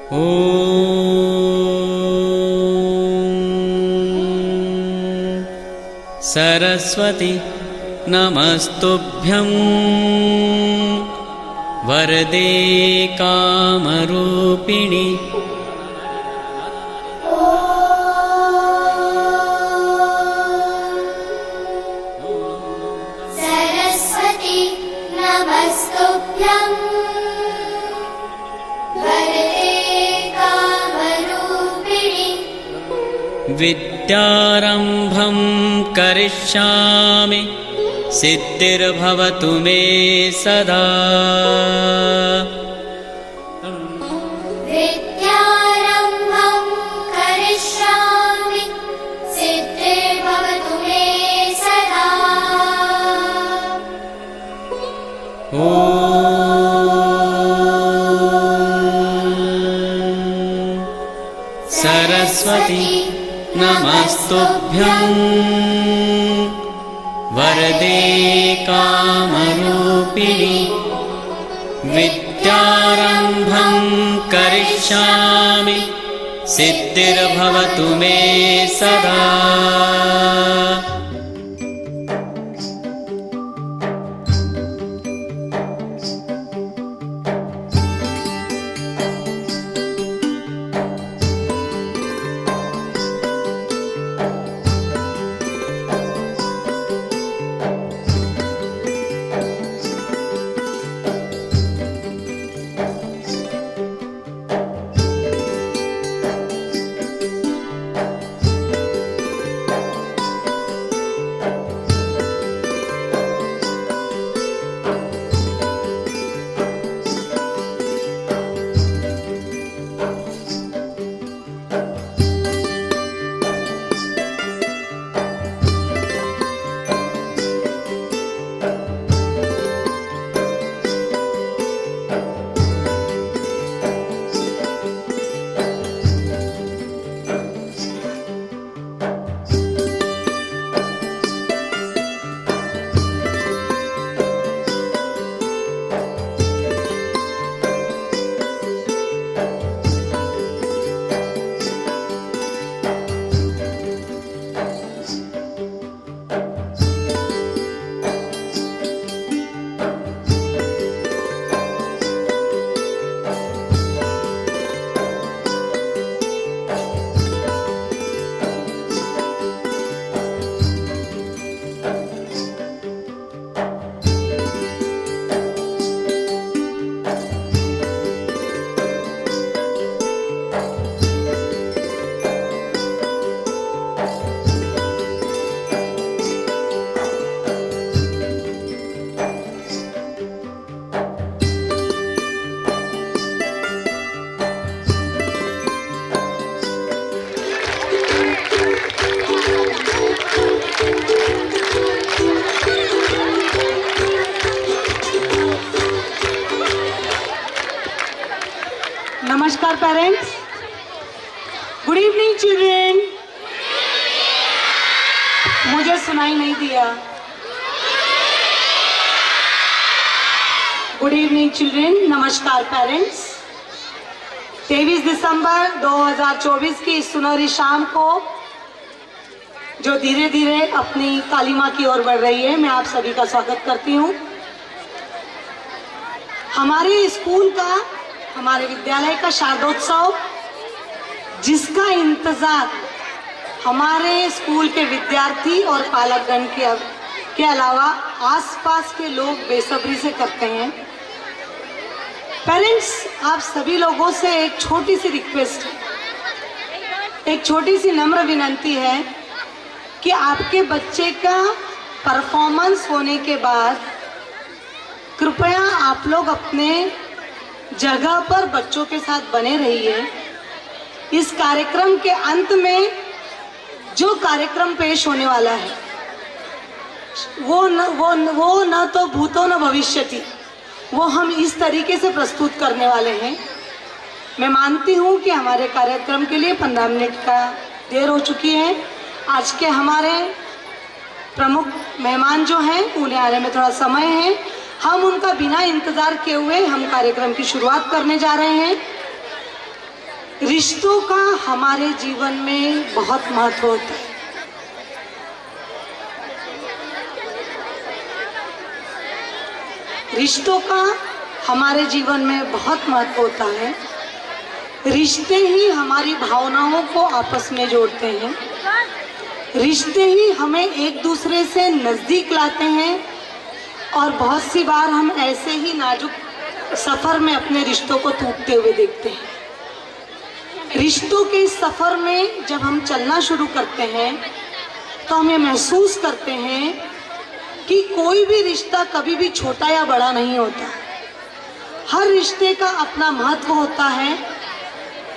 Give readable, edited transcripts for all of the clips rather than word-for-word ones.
ॐ सरस्वती नमस्तुभ्यं वरदे कामरूपिणि सरस्वती नमस्तुभ्यं वरदे कामरूपिणि विद्यारम्भं करिष्यामि सिद्धिर्भवतु मे सदा। विद्यारम्भं करिष्यामि सिद्धिर्भवतु मे सदा। ॐ सरस्वती नमस्तुभ्यं वरदे कामरूपिणि विद्यारम्भं करिष्यामि सिद्धिर्भवतु मे सदा। नमस्कार पेरेंट्स, गुड इवनिंग चिल्ड्रेन। मुझे सुनाई नहीं दिया। गुड इवनिंग चिल्ड्रेन, नमस्कार पेरेंट्स। 23 दिसंबर 2024 की इस सुनहरी शाम को जो धीरे धीरे अपनी कालिमा की ओर बढ़ रही है, मैं आप सभी का स्वागत करती हूँ। हमारे स्कूल का, हमारे विद्यालय का शारदोत्सव, जिसका इंतजार हमारे स्कूल के विद्यार्थी और पालकगण के अलावा आसपास के लोग बेसब्री से करते हैं। पेरेंट्स, आप सभी लोगों से एक छोटी सी रिक्वेस्ट है, एक छोटी सी नम्र विनती है कि आपके बच्चे का परफॉर्मेंस होने के बाद कृपया आप लोग अपने जगह पर बच्चों के साथ बने रहिए। इस कार्यक्रम के अंत में जो कार्यक्रम पेश होने वाला है वो न तो भूतो न भविष्यति, वो हम इस तरीके से प्रस्तुत करने वाले हैं। मैं मानती हूँ कि हमारे कार्यक्रम के लिए 15 मिनट का देर हो चुकी है। आज के हमारे प्रमुख मेहमान जो हैं उन्हें आने में थोड़ा समय है। हम उनका बिना इंतज़ार किए हुए हम कार्यक्रम की शुरुआत करने जा रहे हैं। रिश्तों का हमारे जीवन में बहुत महत्व होता है। रिश्तों का हमारे जीवन में बहुत महत्व होता है। रिश्ते ही हमारी भावनाओं को आपस में जोड़ते हैं। रिश्ते ही हमें एक दूसरे से नज़दीक लाते हैं और बहुत सी बार हम ऐसे ही नाजुक सफ़र में अपने रिश्तों को टूटते हुए देखते हैं। रिश्तों के इस सफ़र में जब हम चलना शुरू करते हैं तो हम ये महसूस करते हैं कि कोई भी रिश्ता कभी भी छोटा या बड़ा नहीं होता। हर रिश्ते का अपना महत्व होता है।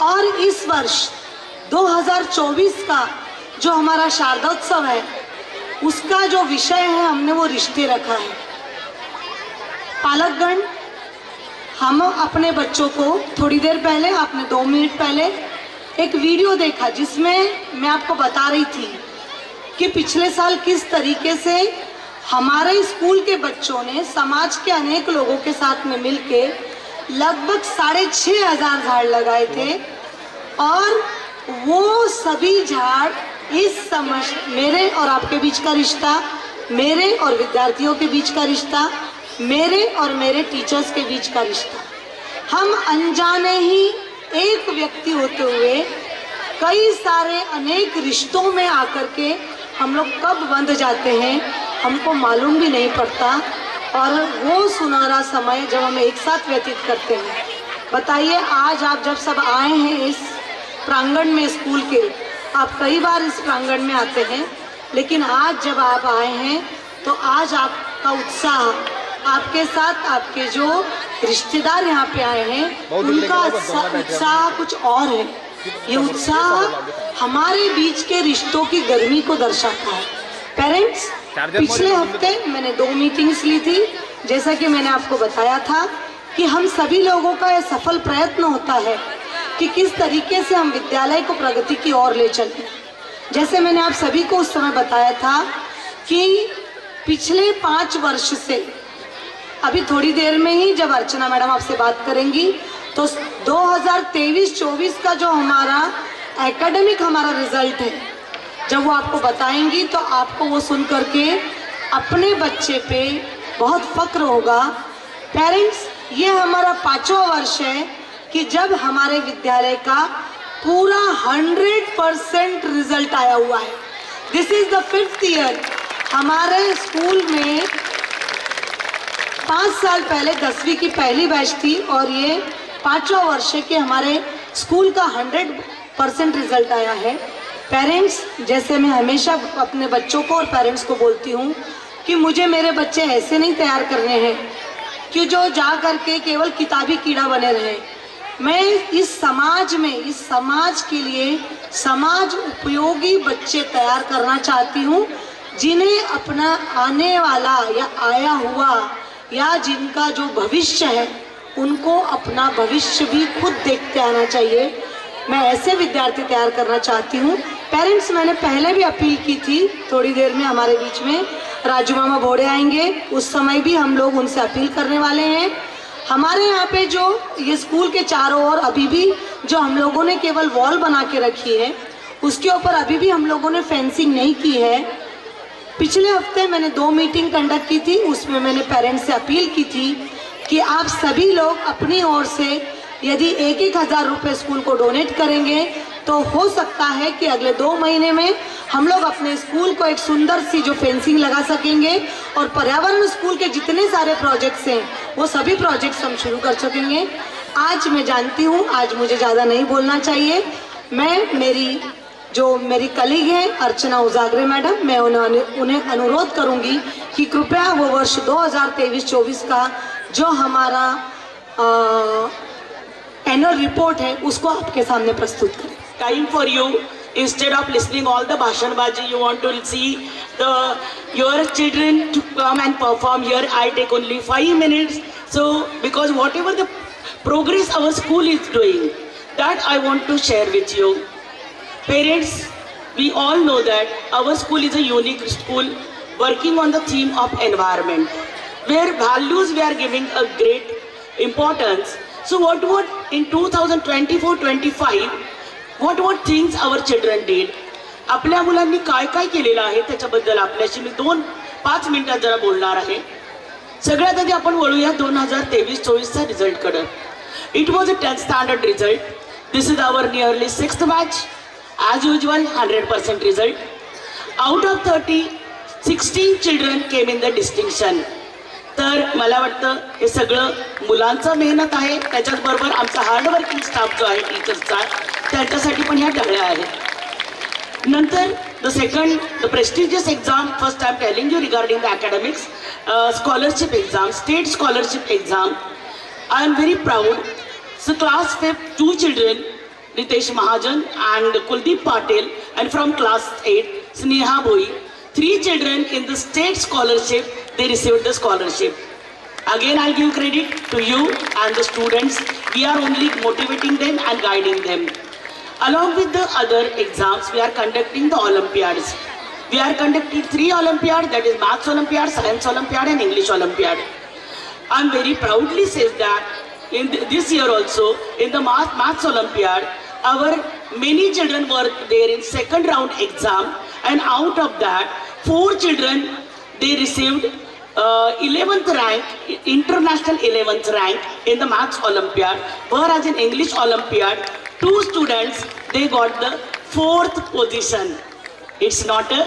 और इस वर्ष 2024 का जो हमारा शारदोत्सव है उसका जो विषय है हमने वो रिश्ते रखा है। पालकगण, हम अपने बच्चों को थोड़ी देर पहले, आपने 2 मिनट पहले एक वीडियो देखा जिसमें मैं आपको बता रही थी कि पिछले साल किस तरीके से हमारे स्कूल के बच्चों ने समाज के अनेक लोगों के साथ में मिलके लगभग 6,500 झाड़ लगाए थे। और वो सभी झाड़ इस समझ, मेरे और आपके बीच का रिश्ता, मेरे और विद्यार्थियों के बीच का रिश्ता, मेरे और मेरे टीचर्स के बीच का रिश्ता, हम अनजाने ही एक व्यक्ति होते हुए कई सारे अनेक रिश्तों में आकर के हम लोग कब बंध जाते हैं हमको मालूम भी नहीं पड़ता। और वो सुनहरा समय जब हम एक साथ व्यतीत करते हैं। बताइए, आज आप जब सब आए हैं इस प्रांगण में स्कूल के, आप कई बार इस प्रांगण में आते हैं, लेकिन आज जब आप आए हैं तो आज आपका उत्साह, आपके साथ आपके जो रिश्तेदार यहाँ पे आए हैं उनका उत्साह कुछ और है। ये उत्साह हमारे बीच के रिश्तों की गर्मी को दर्शाता है। पेरेंट्स, पिछले हफ्ते मैंने 2 मीटिंग्स ली थी। जैसा कि मैंने आपको बताया था कि हम सभी लोगों का यह सफल प्रयत्न होता है कि किस तरीके से हम विद्यालय को प्रगति की ओर ले चलें। जैसे मैंने आप सभी को उस समय बताया था कि पिछले 5 वर्ष से, अभी थोड़ी देर में ही जब अर्चना मैडम आपसे बात करेंगी तो 2023-24 का जो हमारा एकेडमिक हमारा रिजल्ट है, जब वो आपको बताएंगी तो आपको वो सुन करके अपने बच्चे पे बहुत फक्र होगा। पेरेंट्स, ये हमारा 5वां वर्ष है कि जब हमारे विद्यालय का पूरा 100% रिजल्ट आया हुआ है। This is the 5th year. हमारे स्कूल में 5 साल पहले 10वीं की पहली बैच थी और ये 5वां वर्ष है कि हमारे स्कूल का 100% रिजल्ट आया है। पेरेंट्स, जैसे मैं हमेशा अपने बच्चों को और पेरेंट्स को बोलती हूँ कि मुझे मेरे बच्चे ऐसे नहीं तैयार करने हैं कि जो जा करके केवल किताबी कीड़ा बने रहे। मैं इस समाज में, इस समाज के लिए समाज उपयोगी बच्चे तैयार करना चाहती हूँ, जिन्हें अपना आने वाला या आया हुआ या जिनका जो भविष्य है उनको अपना भविष्य भी खुद देखते आना चाहिए। मैं ऐसे विद्यार्थी तैयार करना चाहती हूँ। पेरेंट्स, मैंने पहले भी अपील की थी, थोड़ी देर में हमारे बीच में राजू मामा भोड़े आएंगे, उस समय भी हम लोग उनसे अपील करने वाले हैं। हमारे यहाँ पे जो ये स्कूल के चारों ओर अभी भी जो हम लोगों ने केवल वॉल बना के रखी है, उसके ऊपर अभी भी हम लोगों ने फेंसिंग नहीं की है। पिछले हफ्ते मैंने 2 मीटिंग कंडक्ट की थी, उसमें मैंने पेरेंट्स से अपील की थी कि आप सभी लोग अपनी ओर से यदि 1-1 हज़ार रुपये स्कूल को डोनेट करेंगे तो हो सकता है कि अगले 2 महीने में हम लोग अपने स्कूल को एक सुंदर सी जो फेंसिंग लगा सकेंगे और पर्यावरण स्कूल के जितने सारे प्रोजेक्ट्स हैं वो सभी प्रोजेक्ट्स हम शुरू कर सकेंगे। आज मैं जानती हूँ, आज मुझे ज़्यादा नहीं बोलना चाहिए। मैं मेरी कलीग हैं अर्चना उजागरे मैडम, मैं उन्हें अनुरोध करूँगी कि कृपया वो वर्ष 2023-24 का जो हमारा एनुअल रिपोर्ट है उसको आपके सामने प्रस्तुत करें। Time for you, instead of listening all the bhashanbaji, you want to see your children to come and perform here. I take only 5 minutes. So because whatever the progress our school is doing, that I want to share with you. Parents, we all know that our school is a unique school working on the theme of environment, where values we are giving a great importance. So what in 2024-25, what things our children did? आपल्या मुलांनी काय काय केलेलं आहे त्याच्याबद्दल आपल्याशी मी 5 मिनिटात जरा बोलणार आहे. सगळ्यात आधी आपण वळूया 2023-24चा रिझल्ट कडे. It was a 10th standard result. This is our nearly 6th batch. As usual 100% result. Out of 30, 16 children came in the distinction. तर मला वाटतं हे सगळं मुलांचं मेहनत आहे, त्याच्याचबरोबर आमचा हार्डवर्किंग स्टाफ जो आहे टीचर्सचा, त्यांच्यासाठी पण ह्या डगळ्या आहेत. नंतर the prestigious exam, first I am telling you regarding the academics, scholarship exam, state scholarship exam. I am very proud. So class 5, 2 children, Ritesh Mahajan and Kuldeep Patil, and from class 8, Sneha Bhoi. 3 children in the state scholarship, they received the scholarship. Again, I'll give credit to you and the students. We are only motivating them and guiding them. Along with the other exams, we are conducting the Olympiads. We are conducting 3 Olympiads, that is Maths Olympiad, Science Olympiad and English Olympiad. I am very proudly says that in this year also, in the Maths Olympiad, our many children were there in second round exam, and out of that, 4 children, they received 11th rank, international 11th rank in the Maths Olympiad, whereas in English Olympiad, 2 students, they got the 4th position. It's not a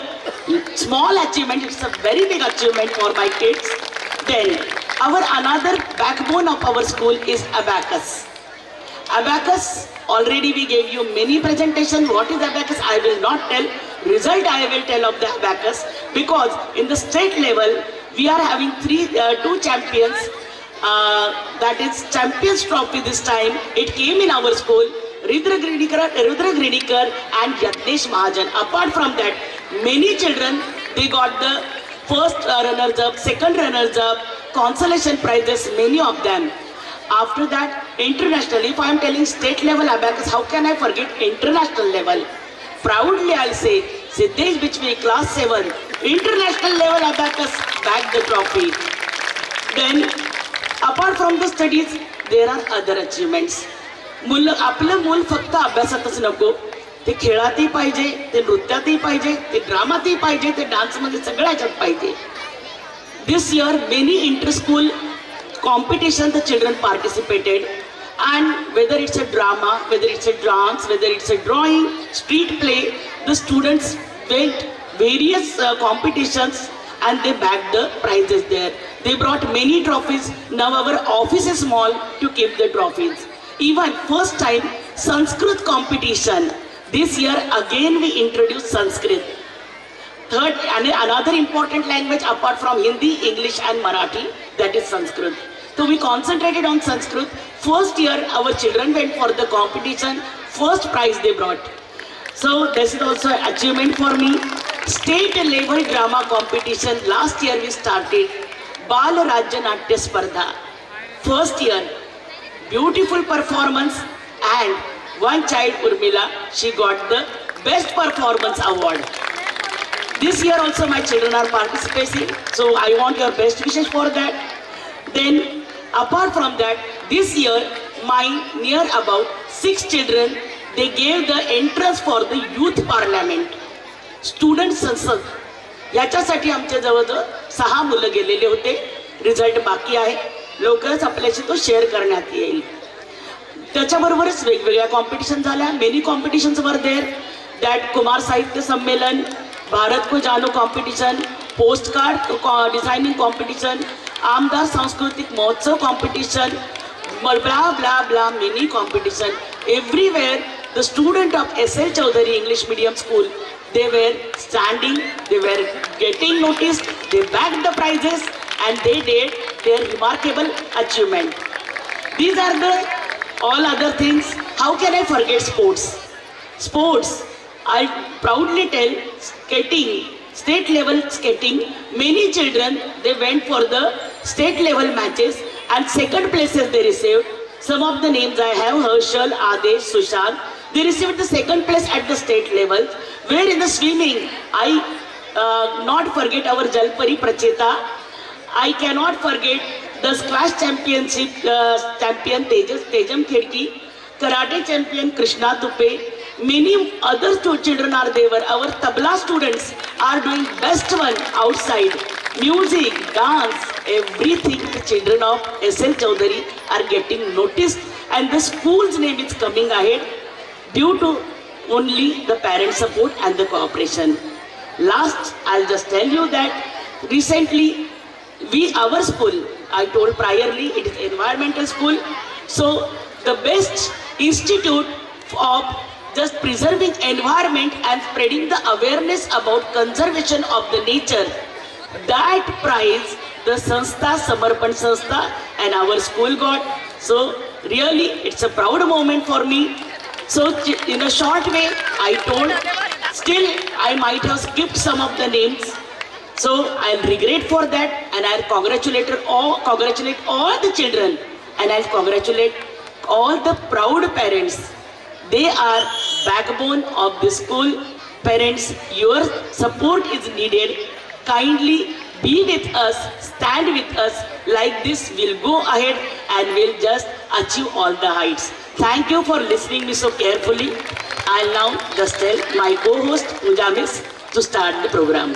small achievement, it's a very big achievement for my kids. Then, our another backbone of our school is Abacus. Abacus, already we gave you many presentations. What is Abacus? I will not tell. Result I will tell of the Abacus, because in the state level, we are having 2 champions. That is Champions Trophy this time. It came in our school. Rudra Gridikar and Yatnesh Mahajan. Apart from that, many children, they got the first runners up, second runners up, consolation prizes, many of them. After that, internationally, if I am telling state level Abacus, how can I forget international level? Proudly I'll say, Siddesh Bichwe, class 7, international level Abacus bagged the trophy. Then, apart from the studies, there are other achievements. आपलं मूल फक्त अभ्यासातच नको, ते खेळातही पाहिजे, ते नृत्यातही पाहिजे, ते ड्रामातही पाहिजे, ते डान्समध्ये सगळ्या ह्याच्यात पाहिजे. This year many inter school competition the children participated, and whether it's a drama, whether it's a dance, whether it's a drawing, street play, the students went various competitions and they bagged the prizes there. They brought many trophies. Now our office is small to keep the trophies. Even first time Sanskrit competition. This year again we introduced Sanskrit. Third, and another important language apart from Hindi, English and Marathi, that is Sanskrit. So we concentrated on Sanskrit. First year our children went for the competition. First prize they brought. So this is also an achievement for me. State level drama competition. Last year we started Bal Rajya Natya Spardha. First year, beautiful performance, and one child, Urmila, she got the best performance award. This year also my children are participating, so I want your best wishes for that. Then apart from that, this year my near about 6 children, they gave the entrance for the youth parliament, student संसद. याच्यासाठी आमच्या जवळ 6 मुलं गेलेले होते. Result बाकी आहे, लवकरच आपल्याशी तो शेअर करण्यात येईल. त्याच्याबरोबरच वेगवेगळ्या कॉम्पिटिशन झाल्या. Many competitions were there. That Kumar साहित्य संमेलन, भारत को जानो competition, post card designing competition, आमदार सांस्कृतिक महोत्सव competition, blah blah blah many competition. Everywhere the student of S.L. Chaudhary English Medium School, they were standing, they were getting noticed, they bagged the prizes and they did their remarkable achievement. These are the all other things. How can I forget sports? Sports, I proudly tell, skating, state level skating, many children, they went for the state level matches and second places they received. Some of the names I have: Harshal, Adesh, Sushant. They received the second place at the state level. Where in the swimming, I not forget our Jalpari Pracheta. I cannot forget the squash championship champion Tejam Khedki, karate champion Krishna Tupe, many other children are there. Our tabla students are doing best one outside. Music, dance, everything the children of SL Chaudhary are getting noticed, and the school's name is coming ahead due to only the parent support and the cooperation. Last, I'll just tell you that recently our school, I told priorly, it is environmental school. So the best institute of just preserving environment and spreading the awareness about conservation of the nature, that prize the Sanstha, Samarpan Sanstha, and our school got. So really, it's a proud moment for me. So in a short way, I told, still I might have skipped some of the names. So I'll regret for that, and I'll congratulate all the children, and I'll congratulate all the proud parents. They are backbone of the school. Parents, your support is needed. Kindly be with us, stand with us. Like this, we'll go ahead and we'll just achieve all the heights. Thank you for listening me so carefully. I'll now just tell my co-host Mujamis to start the program.